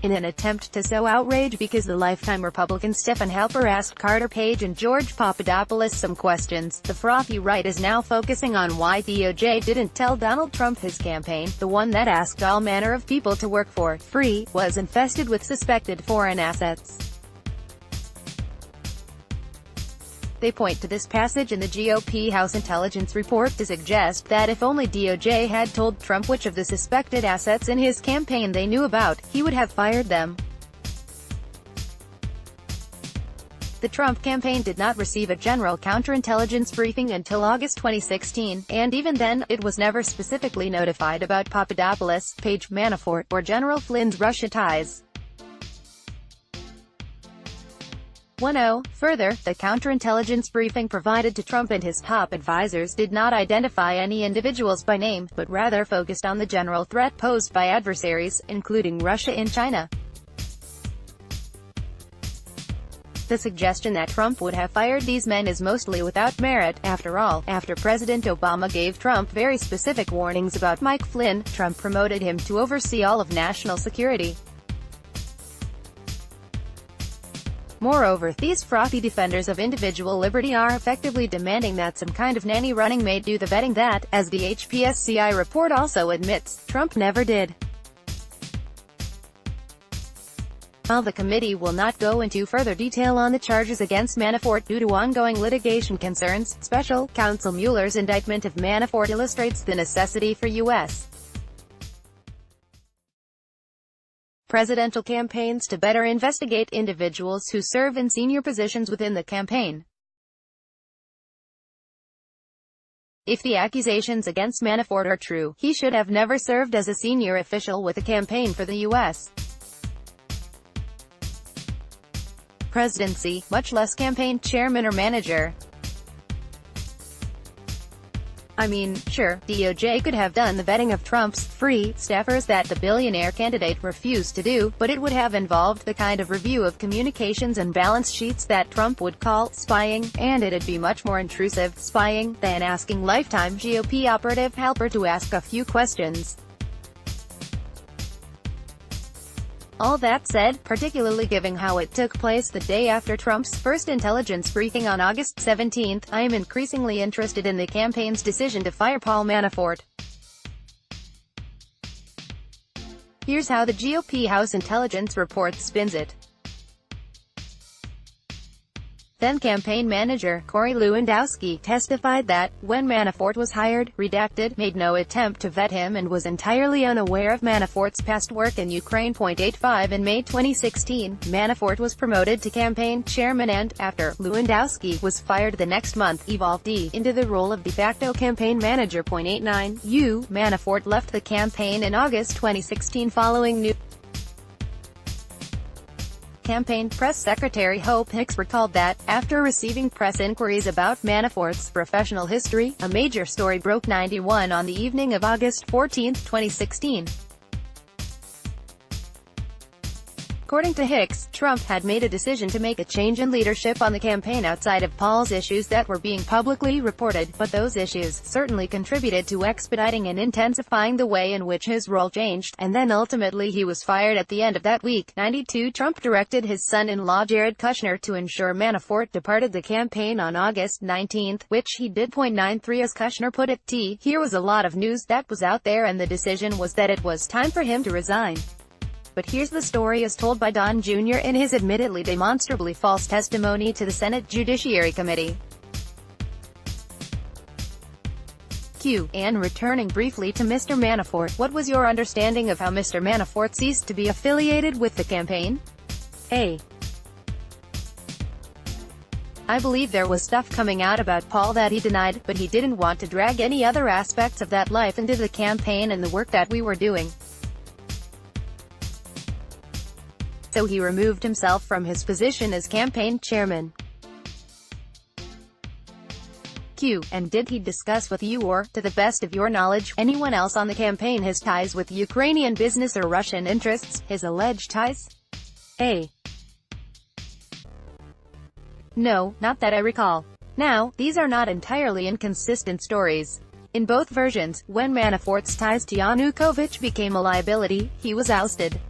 In an attempt to sow outrage because the lifetime Republican Stefan Halper asked Carter Page and George Papadopoulos some questions, the frothy right is now focusing on why DOJ didn't tell Donald Trump his campaign, the one that asked all manner of people to work for free, was infested with suspected foreign assets. They point to this passage in the GOP House Intelligence Report to suggest that if only DOJ had told Trump which of the suspected assets in his campaign they knew about, he would have fired them. The Trump campaign did not receive a general counterintelligence briefing until August 2016, and even then, it was never specifically notified about Papadopoulos, Page, Manafort, or General Flynn's Russia ties. 10. Further, the counterintelligence briefing provided to Trump and his top advisors did not identify any individuals by name, but rather focused on the general threat posed by adversaries, including Russia and China. The suggestion that Trump would have fired these men is mostly without merit. After all, after President Obama gave Trump very specific warnings about Mike Flynn, Trump promoted him to oversee all of national security. Moreover, these frothy defenders of individual liberty are effectively demanding that some kind of nanny running mate do the vetting that, as the HPSCI report also admits, Trump never did. While the committee will not go into further detail on the charges against Manafort due to ongoing litigation concerns, Special Counsel Mueller's indictment of Manafort illustrates the necessity for U.S. presidential campaigns to better investigate individuals who serve in senior positions within the campaign. If the accusations against Manafort are true, he should have never served as a senior official with a campaign for the U.S. presidency, much less campaign chairman or manager. I mean, sure, DOJ could have done the vetting of Trump's free staffers that the billionaire candidate refused to do, but it would have involved the kind of review of communications and balance sheets that Trump would call spying, and it'd be much more intrusive spying than asking lifetime GOP operative Halper to ask a few questions. All that said, particularly given how it took place the day after Trump's first intelligence briefing on August 17, I am increasingly interested in the campaign's decision to fire Paul Manafort. Here's how the GOP House Intelligence Report spins it. Then campaign manager, Corey Lewandowski, testified that, when Manafort was hired, redacted, made no attempt to vet him and was entirely unaware of Manafort's past work in Ukraine. 85 In May 2016, Manafort was promoted to campaign chairman and, after Lewandowski was fired the next month, evolved into the role of de facto campaign manager. 89 Manafort left the campaign in August 2016 following new campaign press secretary Hope Hicks recalled that, after receiving press inquiries about Manafort's professional history, a major story broke 91 on the evening of August 14, 2016. According to Hicks, Trump had made a decision to make a change in leadership on the campaign outside of Paul's issues that were being publicly reported, but those issues certainly contributed to expediting and intensifying the way in which his role changed, and then ultimately he was fired at the end of that week. 92 Trump directed his son-in-law Jared Kushner to ensure Manafort departed the campaign on August 19, which he did. 93 As Kushner put it, here was a lot of news that was out there and the decision was that it was time for him to resign. But here's the story as told by Don Jr. in his admittedly demonstrably false testimony to the Senate Judiciary Committee. And returning briefly to Mr. Manafort, what was your understanding of how Mr. Manafort ceased to be affiliated with the campaign? A. I believe there was stuff coming out about Paul that he denied, but he didn't want to drag any other aspects of that life into the campaign and the work that we were doing. So he removed himself from his position as campaign chairman. And did he discuss with you or, to the best of your knowledge, anyone else on the campaign his ties with Ukrainian business or Russian interests, his alleged ties? A. No, not that I recall. Now, these are not entirely inconsistent stories. In both versions, when Manafort's ties to Yanukovych became a liability, he was ousted.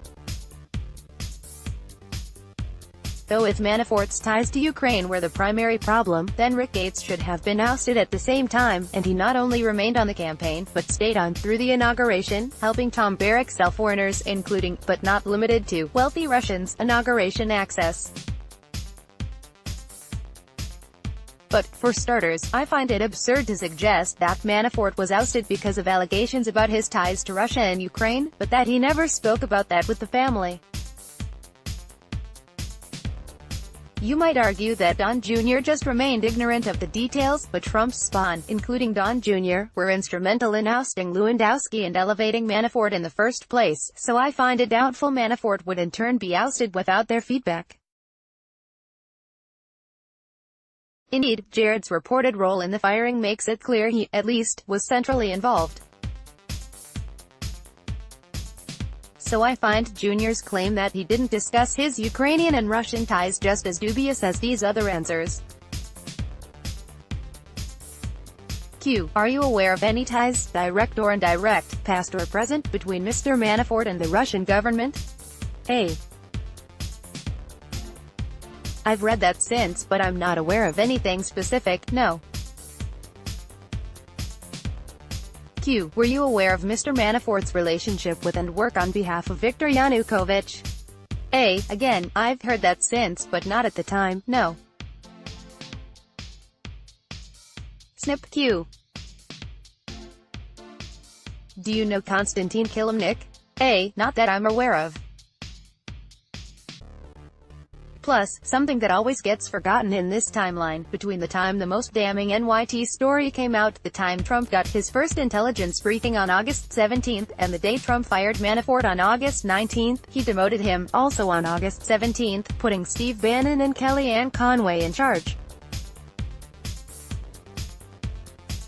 Though if Manafort's ties to Ukraine were the primary problem, then Rick Gates should have been ousted at the same time, and he not only remained on the campaign, but stayed on through the inauguration, helping Tom Barrack sell foreigners, including, but not limited to, wealthy Russians, inauguration access. But, for starters, I find it absurd to suggest that Manafort was ousted because of allegations about his ties to Russia and Ukraine, but that he never spoke about that with the family. You might argue that Don Jr. just remained ignorant of the details, but Trump's spawn, including Don Jr., were instrumental in ousting Lewandowski and elevating Manafort in the first place, so I find it doubtful Manafort would in turn be ousted without their feedback. Indeed, Jared's reported role in the firing makes it clear he, at least, was centrally involved. So I find Jr.'s claim that he didn't discuss his Ukrainian and Russian ties just as dubious as these other answers. Q. Are you aware of any ties, direct or indirect, past or present, between Mr. Manafort and the Russian government? A. I've read that since, but I'm not aware of anything specific, no. Q. Were you aware of Mr. Manafort's relationship with and work on behalf of Viktor Yanukovych? A. Again, I've heard that since, but not at the time, no. Snip. Q. Do you know Konstantin Kilimnik? A. Not that I'm aware of. Plus, something that always gets forgotten in this timeline, between the time the most damning NYT story came out, the time Trump got his first intelligence briefing on August 17, and the day Trump fired Manafort on August 19, he demoted him, also on August 17, putting Steve Bannon and Kellyanne Conway in charge.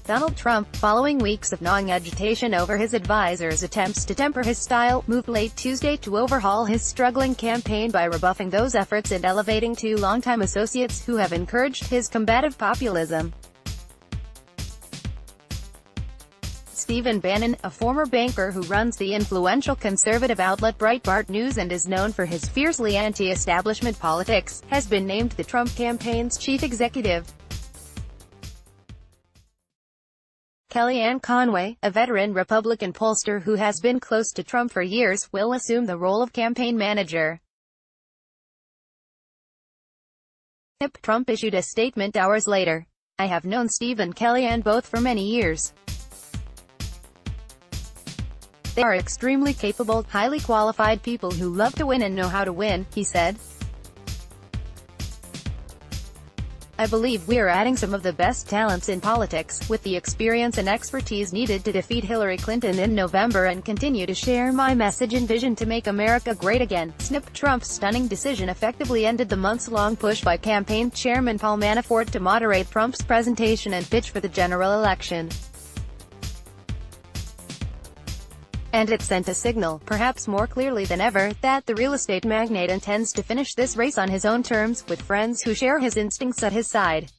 Donald Trump, following weeks of gnawing agitation over his advisors' attempts to temper his style, moved late Tuesday to overhaul his struggling campaign by rebuffing those efforts and elevating two longtime associates who have encouraged his combative populism. Stephen Bannon, a former banker who runs the influential conservative outlet Breitbart News and is known for his fiercely anti-establishment politics, has been named the Trump campaign's chief executive. Kellyanne Conway, a veteran Republican pollster who has been close to Trump for years, will assume the role of campaign manager. Trump issued a statement hours later. I have known Steve and Kellyanne both for many years. They are extremely capable, highly qualified people who love to win and know how to win, he said. I believe we are adding some of the best talents in politics, with the experience and expertise needed to defeat Hillary Clinton in November and continue to share my message and vision to make America great again. Snip. Trump's stunning decision effectively ended the months-long push by campaign chairman Paul Manafort to moderate Trump's presentation and pitch for the general election. And it sent a signal, perhaps more clearly than ever, that the real estate magnate intends to finish this race on his own terms, with friends who share his instincts at his side.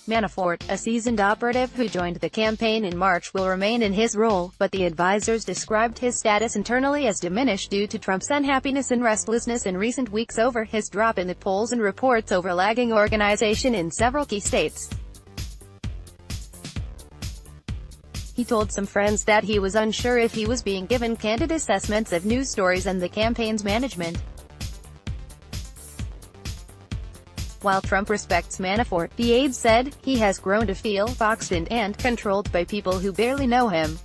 Manafort, a seasoned operative who joined the campaign in March, will remain in his role, but the advisors described his status internally as diminished due to Trump's unhappiness and restlessness in recent weeks over his drop in the polls and reports over lagging organization in several key states. He told some friends that he was unsure if he was being given candid assessments of news stories and the campaign's management. While Trump respects Manafort, the aide said, he has grown to feel boxed in and controlled by people who barely know him.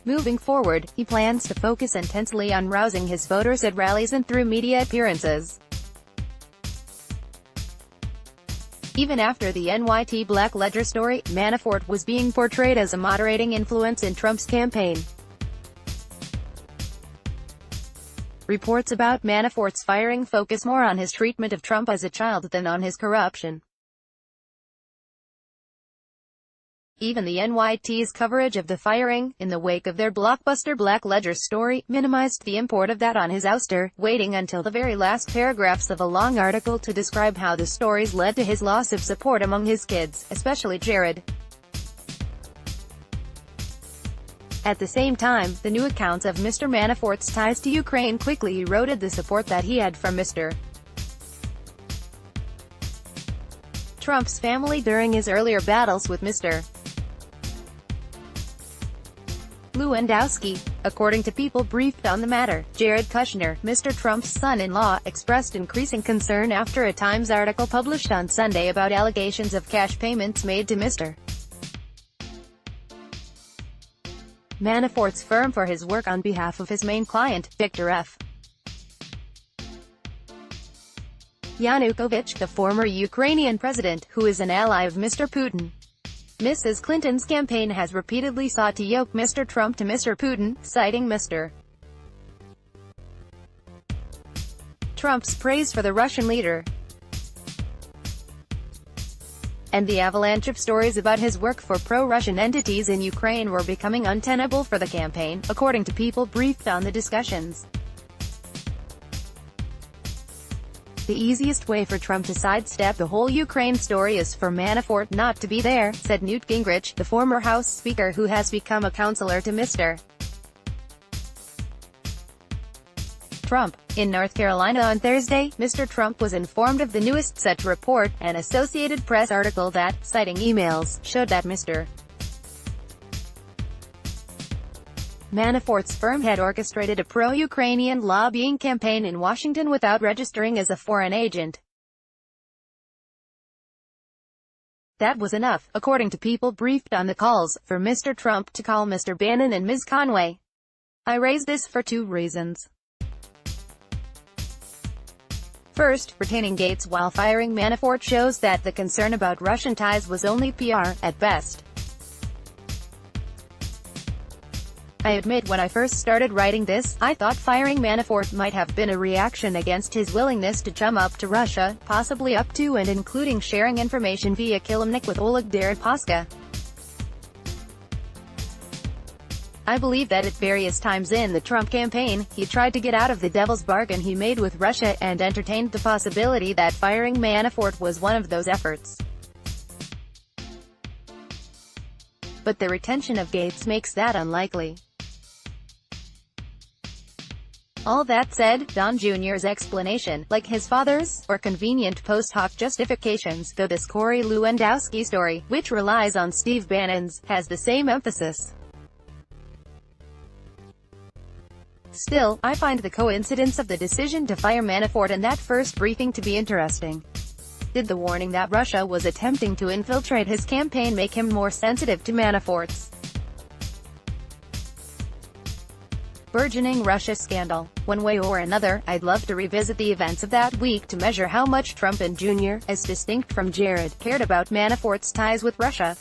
Moving forward, he plans to focus intensely on rousing his voters at rallies and through media appearances. Even after the NYT Black Ledger story, Manafort was being portrayed as a moderating influence in Trump's campaign. Reports about Manafort's firing focus more on his treatment of Trump as a child than on his corruption. Even the NYT's coverage of the firing, in the wake of their blockbuster Black Ledger story, minimized the import of that on his ouster, waiting until the very last paragraphs of a long article to describe how the stories led to his loss of support among his kids, especially Jared. At the same time, the new accounts of Mr. Manafort's ties to Ukraine quickly eroded the support that he had from Mr. Trump's family during his earlier battles with Mr. Lewandowski. According to people briefed on the matter, Jared Kushner, Mr. Trump's son-in-law, expressed increasing concern after a Times article published on Sunday about allegations of cash payments made to Mr. Manafort's firm for his work on behalf of his main client, Viktor F. Yanukovych, the former Ukrainian president, who is an ally of Mr. Putin. Mrs. Clinton's campaign has repeatedly sought to yoke Mr. Trump to Mr. Putin, citing Mr. Trump's praise for the Russian leader and the avalanche of stories about his work for pro-Russian entities in Ukraine were becoming untenable for the campaign, according to people briefed on the discussions. The easiest way for Trump to sidestep the whole Ukraine story is for Manafort not to be there, said Newt Gingrich, the former House Speaker who has become a counselor to Mr. Trump. In North Carolina on Thursday, Mr. Trump was informed of the newest such report. An Associated Press article that, citing emails, showed that Mr. Manafort's firm had orchestrated a pro-Ukrainian lobbying campaign in Washington without registering as a foreign agent. That was enough, according to people briefed on the calls, for Mr. Trump to call Mr. Bannon and Ms. Conway. I raise this for two reasons. First, retaining Gates while firing Manafort shows that the concern about Russian ties was only PR, at best. I admit when I first started writing this, I thought firing Manafort might have been a reaction against his willingness to chum up to Russia, possibly up to and including sharing information via Kilimnik with Oleg Deripaska. I believe that at various times in the Trump campaign, he tried to get out of the devil's bargain he made with Russia, and entertained the possibility that firing Manafort was one of those efforts. But the retention of Gates makes that unlikely. All that said, Don Jr.'s explanation, like his father's, or convenient post hoc justifications, though this Corey Lewandowski story, which relies on Steve Bannon's, has the same emphasis. Still, I find the coincidence of the decision to fire Manafort and that first briefing to be interesting. Did the warning that Russia was attempting to infiltrate his campaign make him more sensitive to Manafort's burgeoning Russia scandal? One way or another, I'd love to revisit the events of that week to measure how much Trump and Jr., as distinct from Jared, cared about Manafort's ties with Russia.